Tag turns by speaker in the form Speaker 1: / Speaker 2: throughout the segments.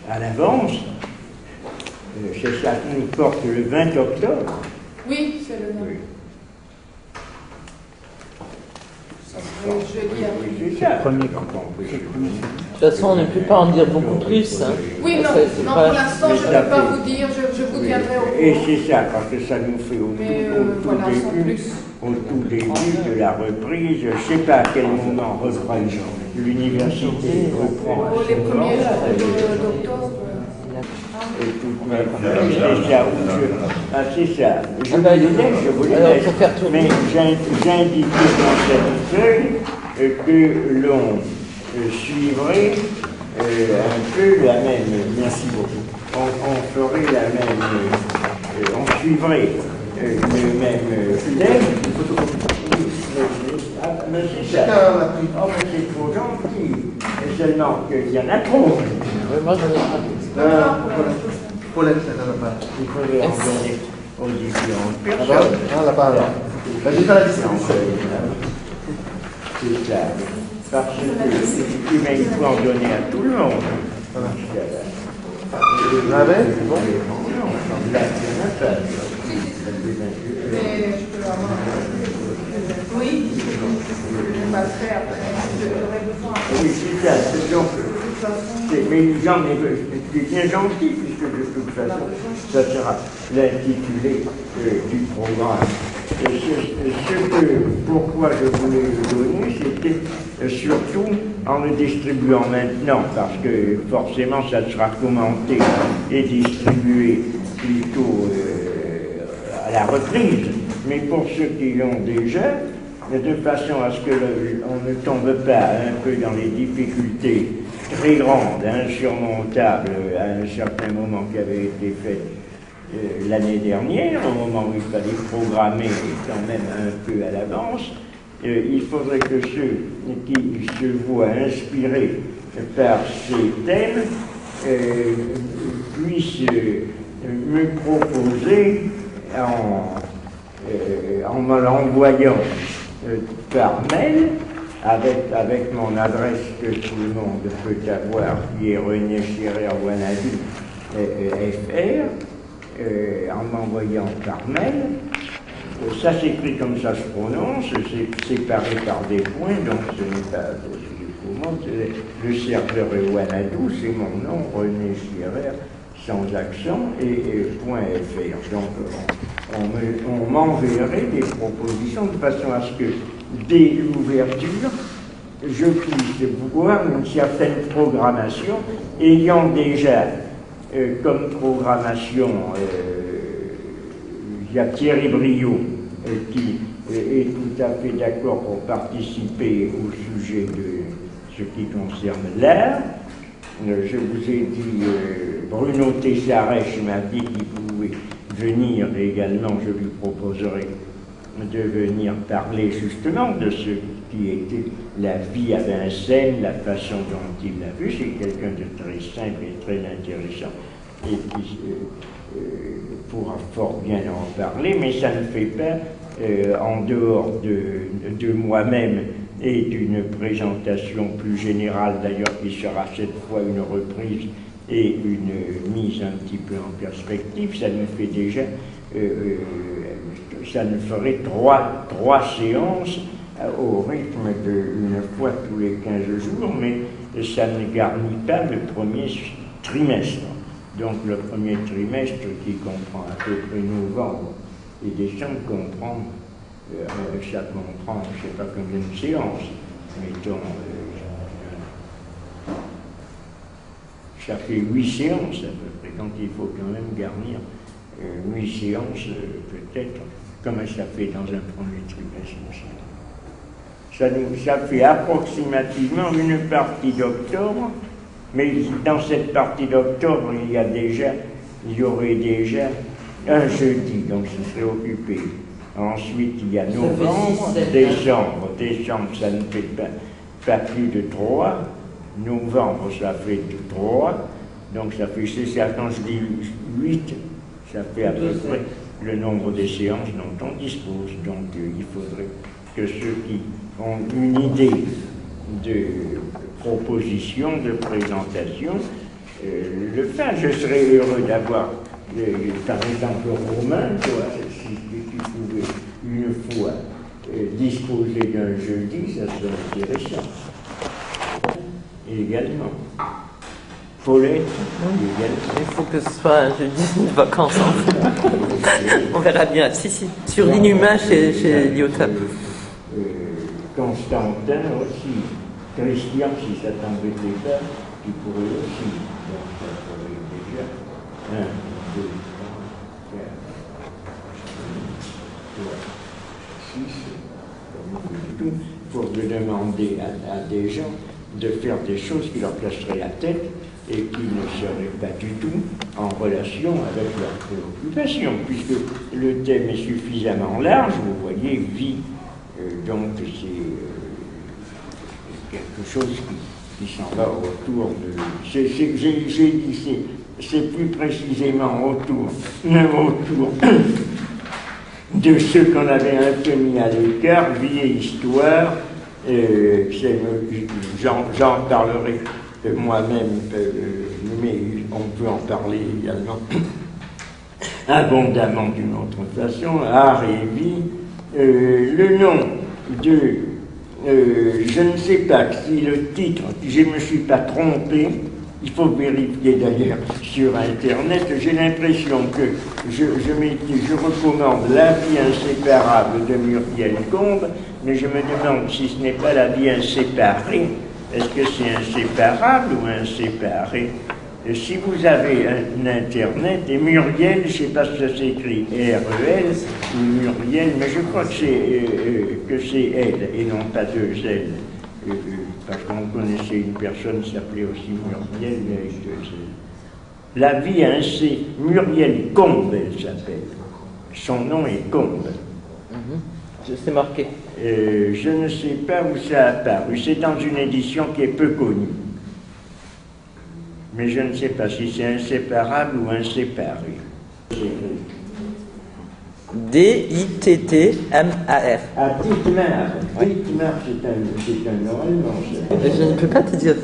Speaker 1: à l'avance. C'est ça qui nous porte le 20 octobre.
Speaker 2: Oui, c'est le 9.
Speaker 1: Oui.
Speaker 2: Ça serait jeudi après.
Speaker 1: Oui, c'est ça.
Speaker 3: Premier.
Speaker 4: De toute façon, on ne peut pas en dire beaucoup plus. Hein.
Speaker 2: Oui, non, non, pour l'instant, je ne peux pas vous dire, je vous tiendrai au courant.
Speaker 1: Et c'est ça, parce que ça nous fait
Speaker 2: Voilà, sans plus.
Speaker 1: au tout début de la reprise, je ne sais pas à quel moment reprend l'université reprend.
Speaker 2: Les premiers jours d'octobre.
Speaker 1: Et tout, c'est ça, c'est ça. Je vous
Speaker 4: Alors,
Speaker 1: laisse,
Speaker 4: faut faire tourner.
Speaker 1: mais j'ai indiqué dans cette feuille que l'on suivrait un peu la même. Merci beaucoup. On ferait la même. On suivrait le même thème. Mais c'est ça. Oh, mais c'est trop gentil. Mais seulement qu'il y en a trop.
Speaker 4: Oui, moi, j'en ai pas.
Speaker 3: Paulette, ça n'en a pas.
Speaker 1: Il faudrait en donner aux différentes personnes.
Speaker 3: Ah, là-bas, là. Vas-y, fais la distance.
Speaker 1: C'est ça. Parce que il faut en donner à tout le monde.
Speaker 3: Vous l'avez? C'est bon?
Speaker 1: Non, là, il y en a pas.
Speaker 2: Mais je peux avoir. Oui, je passerai après. J'aurai besoin.
Speaker 1: Oui, c'est ça. C'est donc. Mais j'en ai bien gentil, puisque de toute façon, ça sera l'intitulé du programme. Pourquoi je voulais le donner, c'était surtout en le distribuant maintenant, parce que forcément ça sera commenté et distribué plutôt à la reprise. Mais pour ceux qui l'ont déjà, de façon à ce qu'on ne tombe pas un peu dans les difficultés très grandes, insurmontables, à un certain moment qui avait été fait l'année dernière, au moment où il fallait programmer quand même un peu à l'avance, il faudrait que ceux qui se voient inspirés par ces thèmes puissent me proposer en me l'envoyant par mail, avec mon adresse que tout le monde peut avoir, qui est René Scherer Wanadou FR, en m'envoyant par mail. Ça s'écrit comme ça se prononce, c'est séparé par des points, donc ce n'est pas comment, le serveur est Wanadou, c'est mon nom, René Scherer, sans accent, et .fr. Donc on m'enverrait des propositions de façon à ce que dès l'ouverture, je puisse voir une certaine programmation, ayant déjà comme programmation, il y a Thierry Briot qui est tout à fait d'accord pour participer au sujet de ce qui concerne l'art. Je vous ai dit, Bruno Tessarèche m'a dit qu'il pouvait venir également, je lui proposerai de venir parler justement de ce qui était la vie à Vincennes, la façon dont il l'a vu. C'est quelqu'un de très simple et très intéressant et qui pourra fort bien en parler, mais ça ne fait pas, en dehors de moi-même et d'une présentation plus générale, d'ailleurs qui sera cette fois une reprise et une mise un petit peu en perspective, ça nous fait déjà ça nous ferait trois séances au rythme d'une fois tous les 15 jours, mais ça ne garnit pas le premier trimestre. Donc le premier trimestre qui comprend à peu près novembre et décembre comprend, ça comprend, je ne sais pas combien de séances, mettons, ça fait 8 séances à peu près, donc il faut quand même garnir 8 séances peut-être, comme ça fait dans un premier trimestre aussi. Ça fait approximativement une partie d'octobre, mais dans cette partie d'octobre, il y aurait déjà un jeudi, donc ce serait occupé. Ensuite, il y a novembre, décembre. Décembre, ça ne fait pas plus de 3. Novembre, ça fait 3. Donc ça fait, c'est ça, quand je dis 8, ça fait à peu près le nombre de séances dont on dispose. Donc il faudrait que ceux qui ont une idée de proposition de présentation le faire. Je serais heureux d'avoir, par exemple, Romain, toi, si tu pouvais une fois disposer d'un jeudi, ça serait intéressant. Également. Paulette, également.
Speaker 4: Il faut que ce soit un jeudi de vacances. On verra bien. Si, si. Sur l'Inhumain chez Lyotap.
Speaker 1: Constantin aussi. Christian, si ça t'embêtait pas, tu pourrais aussi. Donc ça ferait déjà 1, 2, 3, 4, 5, 6, tout, pour demander à des gens de faire des choses qui leur cacheraient la tête et qui ne seraient pas du tout en relation avec leurs préoccupations, puisque le thème est suffisamment large, vous voyez, vie, donc c'est quelque chose qui s'en va autour de... J'ai dit, c'est plus précisément autour de ce qu'on avait un peu mis à l'écart, vie et histoire. J'en parlerai moi-même, mais on peut en parler également abondamment d'une autre façon. Art et vie. Le nom de... je ne sais pas si le titre, je ne me suis pas trompé, il faut vérifier d'ailleurs sur Internet, j'ai l'impression que je recommande La vie inséparable de Muriel Combe, mais je me demande si ce n'est pas La vie inséparée. Est-ce que c'est inséparable ou inséparé? Et si vous avez un Internet, et Muriel, je ne sais pas si ça s'écrit R-E-L ou Muriel, mais je crois que c'est elle et non pas 2 L. Parce qu'on connaissait une personne qui s'appelait aussi Muriel, mais avec 2 L. La vie ainsi, Muriel Combe, elle s'appelle. Son nom est Combe.
Speaker 4: C'est marqué.
Speaker 1: Je ne sais pas où ça a apparu. C'est dans une édition qui est peu connue. Mais je ne sais pas si c'est inséparable ou inséparé.
Speaker 4: D-I-T-T-M-A-R.
Speaker 1: Ah, Dittmar. Dittmar, c'est un nom allemand.
Speaker 4: Je ne peux pas te dire.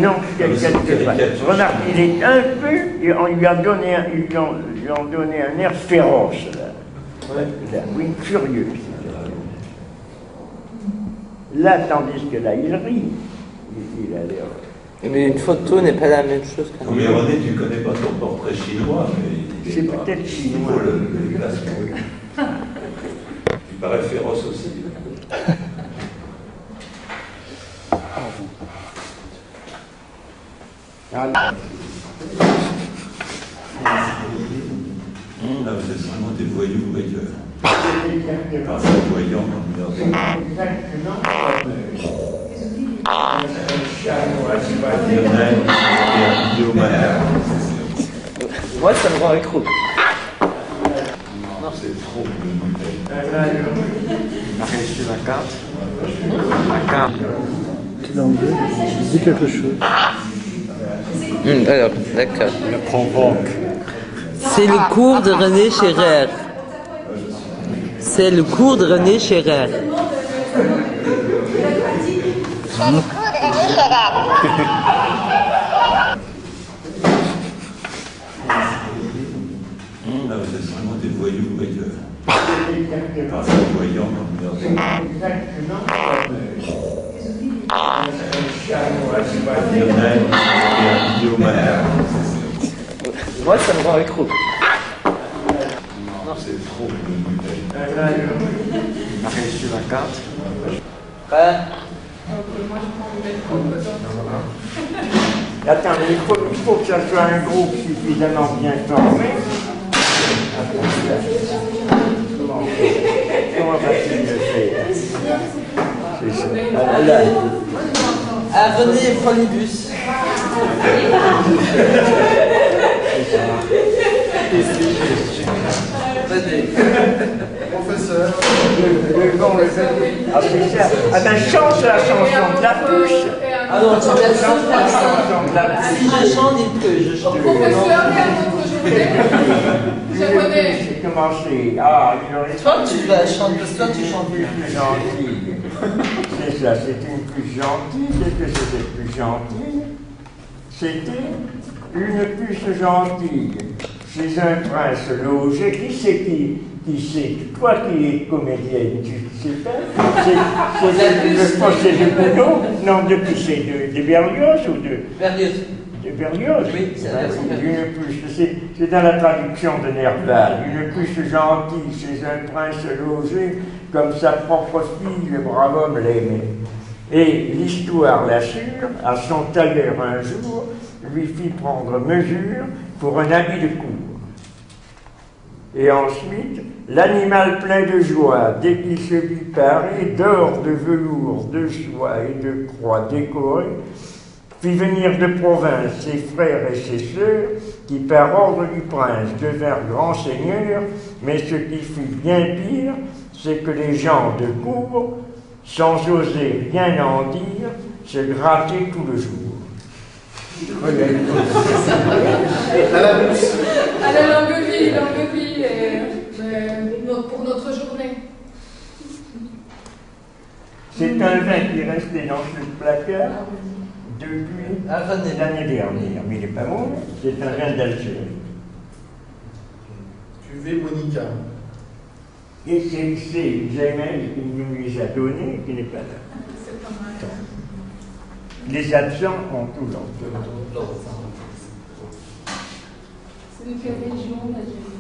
Speaker 1: Non, quelque part. Remarque, il est un peu, et on lui a donné ils lui ont donné un air féroce, là. Là, oui, furieux. Là, tandis que là, il rit. Il a l'air...
Speaker 4: Mais une photo n'est pas la même chose qu'un...
Speaker 5: Non mais René, tu ne connais pas ton portrait chinois, mais...
Speaker 1: C'est peut-être chinois.
Speaker 5: Il faut le classement. Il paraît féroce aussi.
Speaker 1: Ah,
Speaker 5: Là, vous êtes vraiment des voyous ailleurs. Par ce voyant,
Speaker 4: Moi, ça me rend accro.
Speaker 5: non, c'est trop.
Speaker 3: Sur la carte. La carte. Dis quelque chose.
Speaker 4: Alors, d'accord.
Speaker 3: La provoque.
Speaker 4: C'est le cours de René Scherrer. C'est le cours de René Scherrer.
Speaker 5: Là, vous êtes vraiment des voyous ailleurs. Par ce voyant,
Speaker 4: Moi, ça me rend accro.
Speaker 5: non, c'est trop.
Speaker 3: Sur la carte.
Speaker 2: Moi, je prends une belle photo.
Speaker 1: Attends, il faut que ça soit un groupe suffisamment bien formé. Comment va-t-il le faire? Là.
Speaker 4: Ah, René, prends les bus.
Speaker 3: Professeur.
Speaker 1: Ah, c'est ça. Ah ben, chante la chanson de la puce.
Speaker 4: Ah non, tu vas
Speaker 1: Chante la chanson de la
Speaker 4: Si
Speaker 1: puce.
Speaker 4: je chante, il peut. Je chante.
Speaker 2: Professeur, il y a un autre journée. Japonais.
Speaker 1: J'ai commencé. Ah, il aurait
Speaker 4: Toi, tu vas chanter. Toi, tu chantes.
Speaker 1: plus gentil. C'est c'était ça? C'était une puce gentille. Qu'est-ce que c'était une puce gentille? C'était une puce gentille chez un prince logé. Qui c'est? Toi qui es comédienne, tu sais pas? C'est le procès de Gounod? Non, de qui c'est? De Berlioz ou de...
Speaker 4: Berlioz.
Speaker 1: De Berlioz?
Speaker 4: Oui, c'est la version Berlioz.
Speaker 1: Une puce, c'est dans la traduction de Nerval. Une puce gentille chez un prince logé, comme sa propre fille, le brave homme l'aimait. Et l'histoire l'assure, à son tailleur un jour, lui fit prendre mesure pour un habit de cour. Et ensuite, l'animal plein de joie, dès qu'il se vit paré d'or, de velours, de soie et de croix décorées, fit venir de province ses frères et ses sœurs, qui par ordre du prince devinrent grands seigneurs, mais ce qui fut bien pire, c'est que les gens de cour, sans oser rien en dire, se grattaient tout le jour.
Speaker 2: À la longue vie, pour notre journée.
Speaker 1: C'est un vin qui est resté dans ce placard depuis l'année dernière, mais il n'est pas bon, c'est un vin d'Algérie.
Speaker 3: Cuvée Monica.
Speaker 1: Et c'est Jamel qui nous les a donnés, qui n'est pas là.
Speaker 2: C'est pas mal.
Speaker 1: Les absents ont tout l'ordre.
Speaker 2: C'est de quelle région d'Algérie?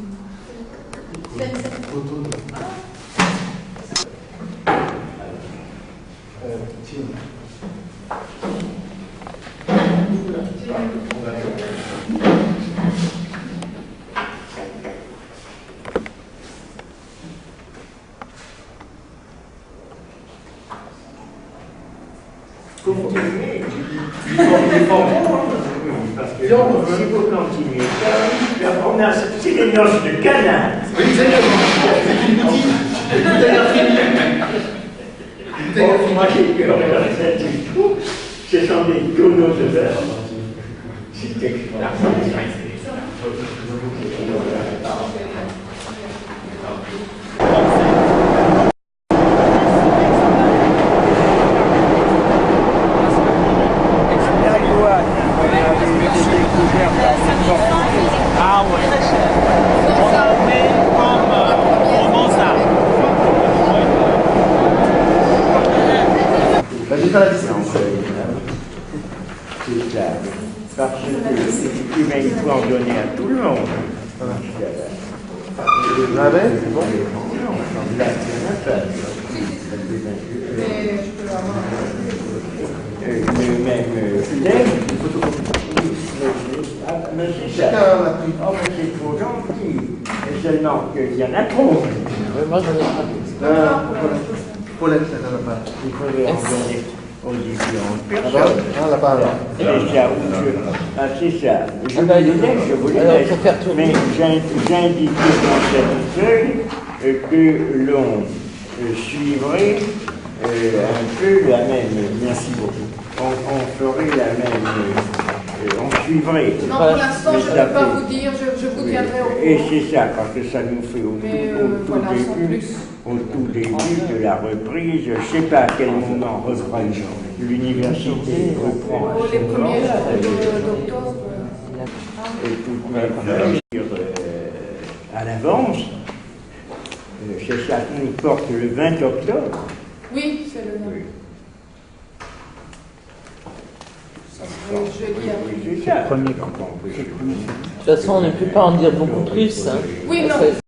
Speaker 1: Continuez. Parce que si vous continuez, c'est les noces de Cana.
Speaker 3: Oui, exactement. C'est une boutique.
Speaker 1: Moi j'ai peur de la recette du tout. Ce sont des tonneaux de verre. C'est extraordinaire.
Speaker 6: Ah ouais. On a fait comme Mozart.
Speaker 3: Vas-y, fais la distance.
Speaker 1: C'est ça. Parce que il faut en donner à tout le monde.
Speaker 3: Ah ouais, c'est bon.
Speaker 1: Là, c'est un
Speaker 2: Mais je peux l'avoir.
Speaker 1: le même lait. Mais c'est ça. Oh, mais c'est trop gentil. Mais seulement qu'il y en a trop.
Speaker 4: Moi j'en ai pas.
Speaker 3: Paulette, ça n'en a pas.
Speaker 1: Il faudrait en donner aux différentes personnes.
Speaker 3: Ah, là-bas, là.
Speaker 1: C'est ça. C'est ça. Je vous
Speaker 4: bah,
Speaker 1: le laisse, je vous le
Speaker 4: alors,
Speaker 1: laisse.
Speaker 4: faut faire tourner.
Speaker 1: Mais j'indique dans cette feuille que l'on suivrait un peu la même. Merci beaucoup. On ferait la même. On suivrait.
Speaker 2: Non, pour l'instant, je ne peux pas vous dire, je vous tiendrai au courant.
Speaker 1: Et c'est ça, parce que ça nous fait
Speaker 2: Mais voilà, sans plus.
Speaker 1: au tout début de la reprise, je ne sais pas à quel moment l'université reprend à
Speaker 2: Les
Speaker 1: ce
Speaker 2: premiers
Speaker 1: moment-là,
Speaker 2: jours d'octobre.
Speaker 1: et tout à l'avance. C'est ça qui nous porte le 20 octobre.
Speaker 2: Oui, c'est le nom.
Speaker 1: Oui.
Speaker 2: Ça serait jeudi après.
Speaker 1: Oui, c'est ça.
Speaker 3: Premier.
Speaker 1: Donc, on peut-
Speaker 4: De toute façon, on ne peut pas en dire beaucoup plus. Hein.
Speaker 2: Oui, non.